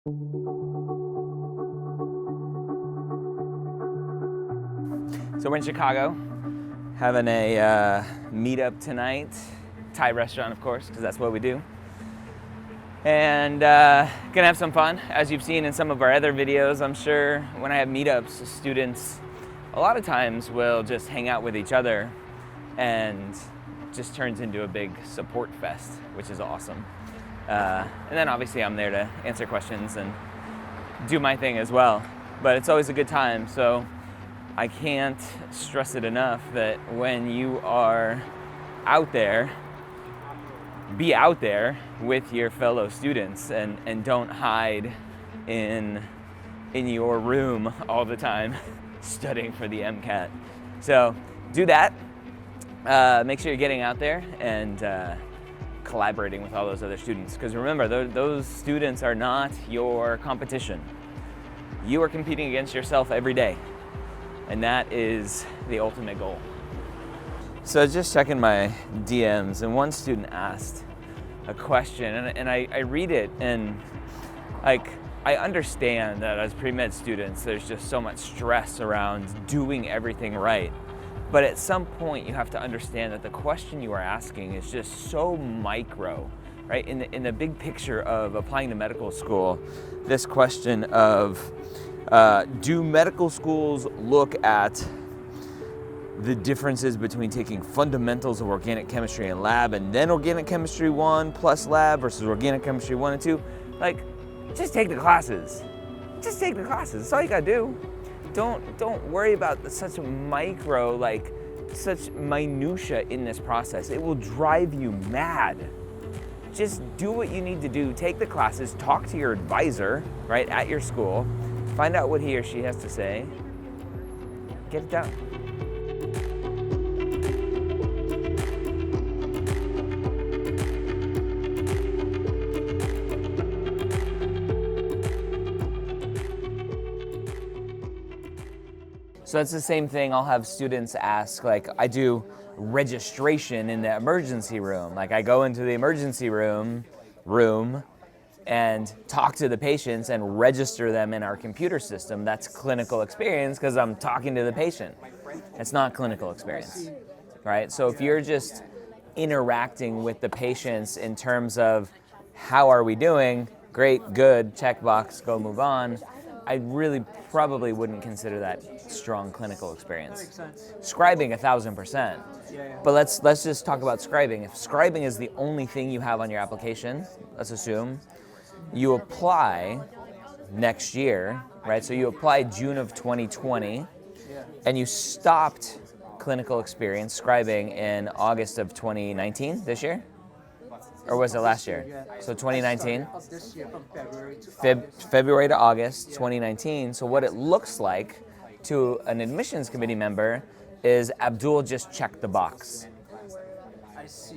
So we're in Chicago, having a meetup tonight. Thai restaurant, of course, because that's what we do. And gonna have some fun. As you've seen in some of our other videos, I'm sure when I have meetups, students a lot of times will just hang out with each other and just turns into a big support fest, which is awesome. And then obviously I'm there to answer questions and do my thing as well. But it's always a good time, so I can't stress it enough that when you are out there, be out there with your fellow students and don't hide in your room all the time studying for the MCAT. So do that. Make sure you're getting out there and collaborating with all those other students. Because remember, those students are not your competition. You are competing against yourself every day. And that is the ultimate goal. So just checking my DMs, and one student asked a question, and I read it, and like, I understand that as pre-med students, there's just so much stress around doing everything right. But at some point, you have to understand that the question you are asking is just so micro, right? In the big picture of applying to medical school, this question of, do medical schools look at the differences between taking fundamentals of organic chemistry in lab and then organic chemistry 1 plus lab versus organic chemistry 1 and 2? Like, just take the classes. Just take the classes. That's all you gotta do. Don't worry about such micro, like such minutia in this process. It will drive you mad. Just do what you need to do. Take the classes, talk to your advisor, right, at your school, find out what he or she has to say, get it done. So it's the same thing. I'll have students ask, like, I do registration in the emergency room. Like, I go into the emergency room and talk to the patients and register them in our computer system. That's clinical experience because I'm talking to the patient. It's not clinical experience, right? So if you're just interacting with the patients in terms of how are we doing, great, good, checkbox, go move on, I really probably wouldn't consider that strong clinical experience. Scribing 1,000%. But let's just talk about scribing. If scribing is the only thing you have on your application, let's assume, you apply next year, right? So you applied June of 2020, and you stopped clinical experience scribing in August of 2019, this year? Or was it last year? So 2019, February to August 2019. So what it looks like to an admissions committee member is Abdul just checked the box.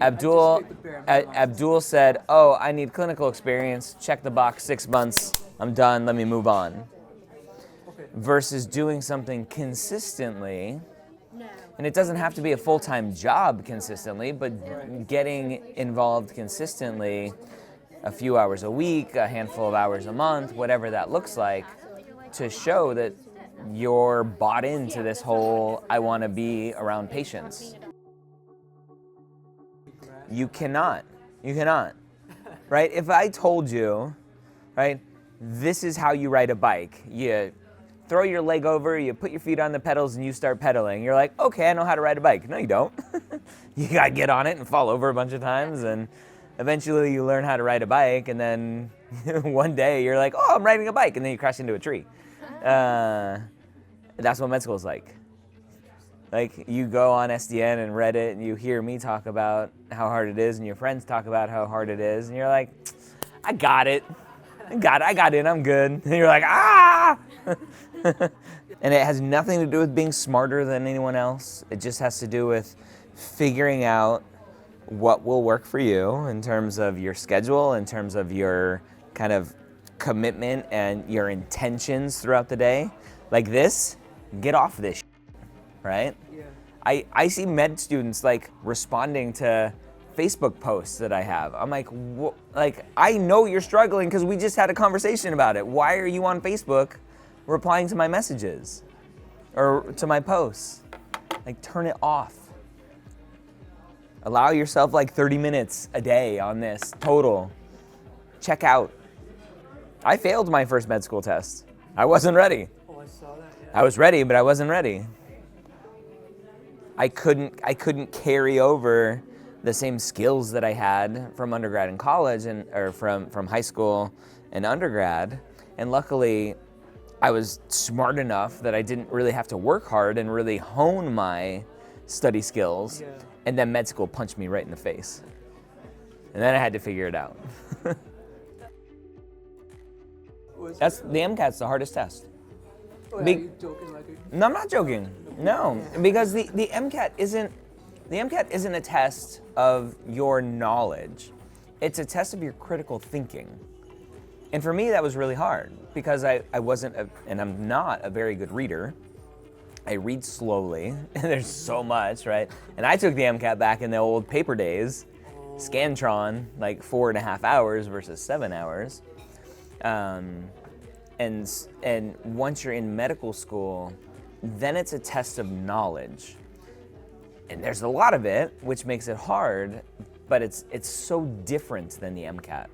Abdul said, oh, I need clinical experience, check the box, 6 months, I'm done, let me move on. Versus doing something consistently, and it doesn't have to be a full-time job consistently, but getting involved consistently, a few hours a week, a handful of hours a month, whatever that looks like, to show that you're bought into this whole, I want to be around patients. You cannot, right? If I told you, right, this is how you ride a bike. You throw your leg over, you put your feet on the pedals, and you start pedaling. You're like, okay, I know how to ride a bike. No, you don't. You gotta get on it and fall over a bunch of times, and eventually you learn how to ride a bike, and then one day you're like, oh, I'm riding a bike, and then you crash into a tree. That's what med school is like. Like, you go on SDN and Reddit, and you hear me talk about how hard it is, and your friends talk about how hard it is, and you're like, I got it, I'm good. And you're like, ah! And it has nothing to do with being smarter than anyone else. It just has to do with figuring out what will work for you in terms of your schedule, in terms of your kind of commitment and your intentions throughout the day. Like this, get off this shit, right? Yeah. I see med students like responding to Facebook posts that I have. I'm like, I know you're struggling because we just had a conversation about it. Why are you on Facebook replying to my messages or to my posts? Like, turn it off. Allow yourself like 30 minutes a day on this total. Check out. I failed my first med school test. I wasn't ready. Oh, I saw that. Yeah. I was ready, but I wasn't ready. I couldn't carry over the same skills that I had from undergrad and college or from high school and undergrad. And luckily, I was smart enough that I didn't really have to work hard and really hone my study skills. Yeah. And then med school punched me right in the face. And then I had to figure it out. That's the MCAT's the hardest test. Oh, yeah, are you joking? No, I'm not joking. No, because the MCAT isn't a test of your knowledge. It's a test of your critical thinking. And for me, that was really hard because I wasn't, and I'm not a very good reader. I read slowly, and there's so much, right? And I took the MCAT back in the old paper days, Scantron, like 4.5 hours versus 7 hours. And once you're in medical school, then it's a test of knowledge. And there's a lot of it, which makes it hard, but it's so different than the MCAT.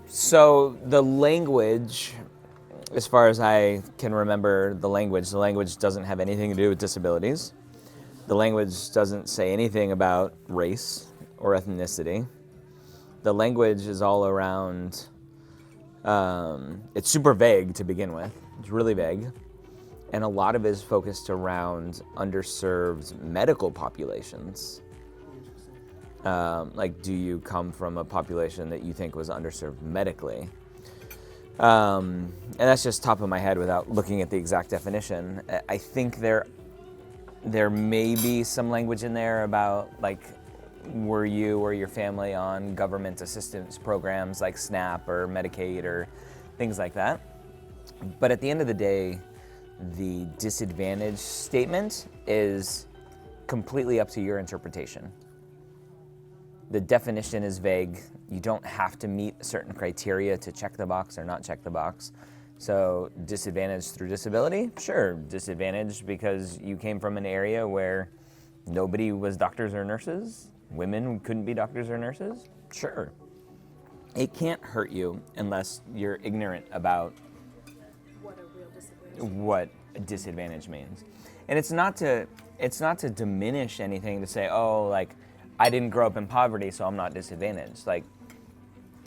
So the language, as far as I can remember the language doesn't have anything to do with disabilities. The language doesn't say anything about race or ethnicity. The language is all around, it's super vague to begin with. It's really vague. And a lot of it is focused around underserved medical populations. Like, do you come from a population that you think was underserved medically? And that's just top of my head without looking at the exact definition. I think there may be some language in there about, like, were you or your family on government assistance programs like SNAP or Medicaid or things like that. But at the end of the day, the disadvantage statement is completely up to your interpretation. The definition is vague. You don't have to meet certain criteria to check the box or not check the box. So disadvantage through disability? Sure, disadvantage because you came from an area where nobody was doctors or nurses. Women couldn't be doctors or nurses? Sure. It can't hurt you unless you're ignorant about what a disadvantage means. And it's not to diminish anything to say, oh, like, I didn't grow up in poverty, so I'm not disadvantaged. Like,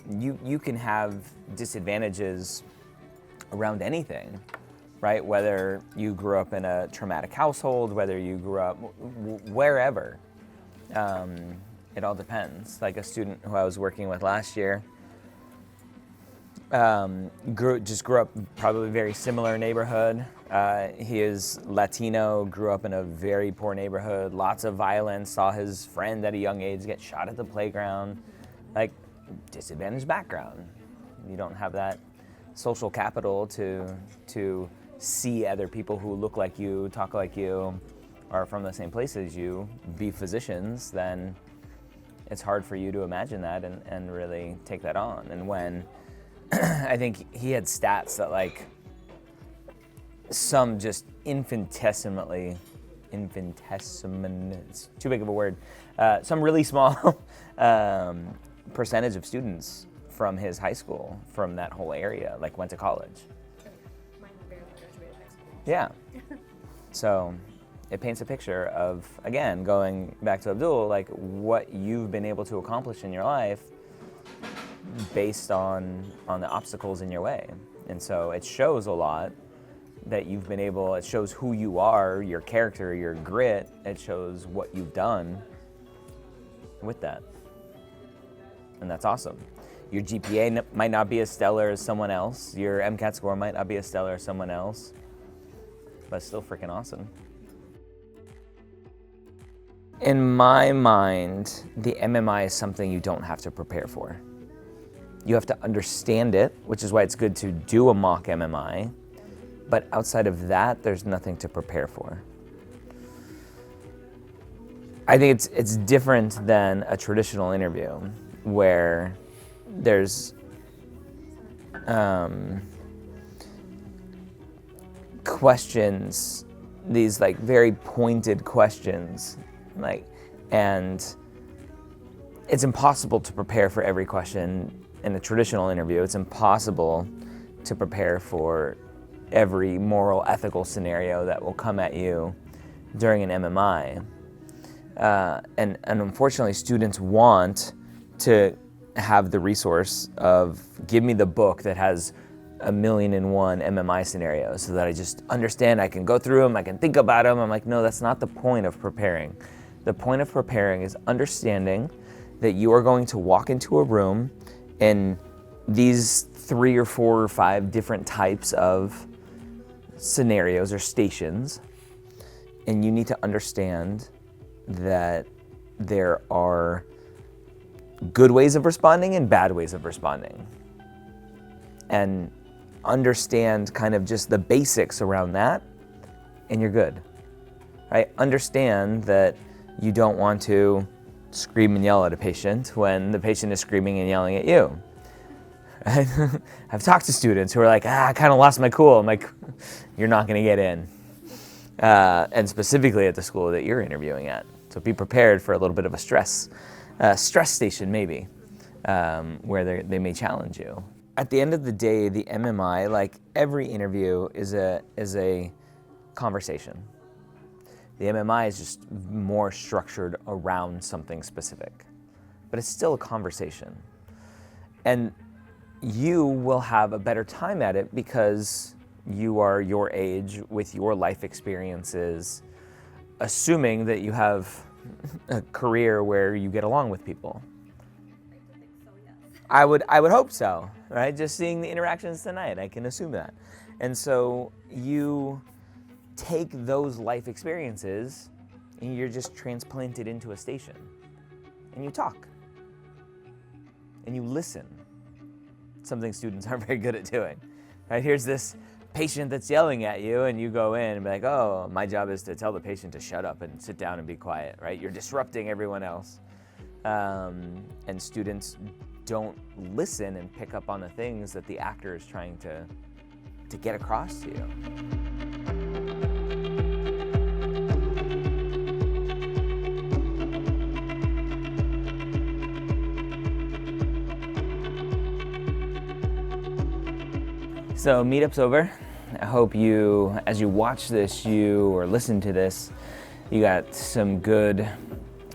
you can have disadvantages around anything, right? Whether you grew up in a traumatic household, whether you grew up wherever. It all depends. Like a student who I was working with last year, grew up probably very similar neighborhood. He is Latino, grew up in a very poor neighborhood, lots of violence, saw his friend at a young age get shot at the playground, like disadvantaged background. You don't have that social capital to see other people who look like you, talk like you, are from the same place as you, be physicians, then it's hard for you to imagine that and really take that on. And when I think he had stats that, like, some just infinitesimally, it's too big of a word, some really small percentage of students from his high school, from that whole area, like, went to college. Mine barely graduated high school. Yeah. So it paints a picture of, again, going back to Abdul, like, what you've been able to accomplish in your life based on the obstacles in your way. And so it shows a lot that you've been able, it shows who you are, your character, your grit, it shows what you've done with that. And that's awesome. Your GPA might not be as stellar as someone else, your MCAT score might not be as stellar as someone else, but it's still freaking awesome. In my mind, the MMI is something you don't have to prepare for. You have to understand it, which is why it's good to do a mock MMI. But outside of that, there's nothing to prepare for. I think it's different than a traditional interview where there's questions, these like very pointed questions, and it's impossible to prepare for every question in a traditional interview. It's impossible to prepare for every moral, ethical scenario that will come at you during an MMI. And unfortunately, students want to have the resource of, give me the book that has 1,000,001 MMI scenarios so that I just understand, I can go through them, I can think about them. I'm like, no, that's not the point of preparing. The point of preparing is understanding that you are going to walk into a room and these 3 or 4 or 5 different types of scenarios or stations, and you need to understand that there are good ways of responding and bad ways of responding, and understand kind of just the basics around that, and you're good, right? Understand that you don't want to scream and yell at a patient when the patient is screaming and yelling at you. I've talked to students who are like, I kind of lost my cool. I'm like, you're not going to get in. And specifically at the school that you're interviewing at. So be prepared for a little bit of a stress station maybe, where they may challenge you. At the end of the day, the MMI, like every interview, is a conversation. The MMI is just more structured around something specific, but it's still a conversation. And you will have a better time at it because you are your age with your life experiences, assuming that you have a career where you get along with people. I would hope so, right? Just seeing the interactions tonight, I can assume that. And so you take those life experiences and you're just transplanted into a station. And you talk. And you listen. Something students aren't very good at doing. Right? Here's this patient that's yelling at you, and you go in and be like, oh, my job is to tell the patient to shut up and sit down and be quiet, right? You're disrupting everyone else. And students don't listen and pick up on the things that the actor is trying to get across to you. So Meetup's over. I hope you, as you watch this, or listen to this, you got some good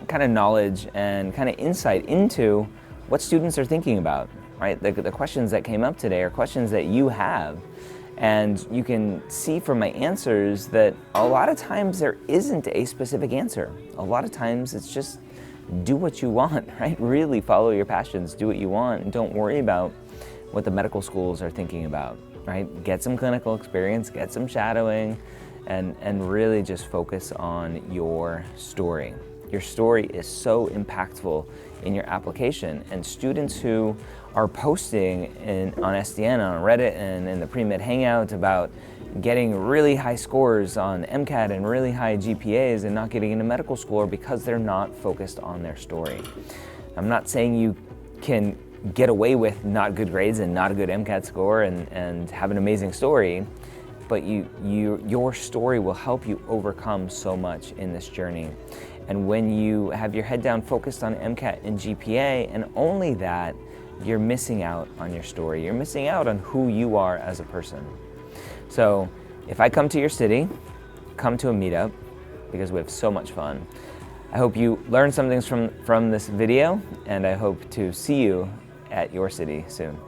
kind of knowledge and kind of insight into what students are thinking about, right? The questions that came up today are questions that you have. And you can see from my answers that a lot of times there isn't a specific answer. A lot of times it's just do what you want, right? Really follow your passions, do what you want, and don't worry about what the medical schools are thinking about. Right? Get some clinical experience, get some shadowing, and really just focus on your story. Your story is so impactful in your application, and students who are posting on SDN, on Reddit, and in the Premed Hangout about getting really high scores on MCAT and really high GPAs and not getting into medical school are because they're not focused on their story. I'm not saying you can get away with not good grades and not a good MCAT score and have an amazing story, but your story will help you overcome so much in this journey. And when you have your head down focused on MCAT and GPA and only that, you're missing out on your story. You're missing out on who you are as a person. So if I come to your city, come to a meetup, because we have so much fun. I hope you learned some things from this video, and I hope to see you at your city soon.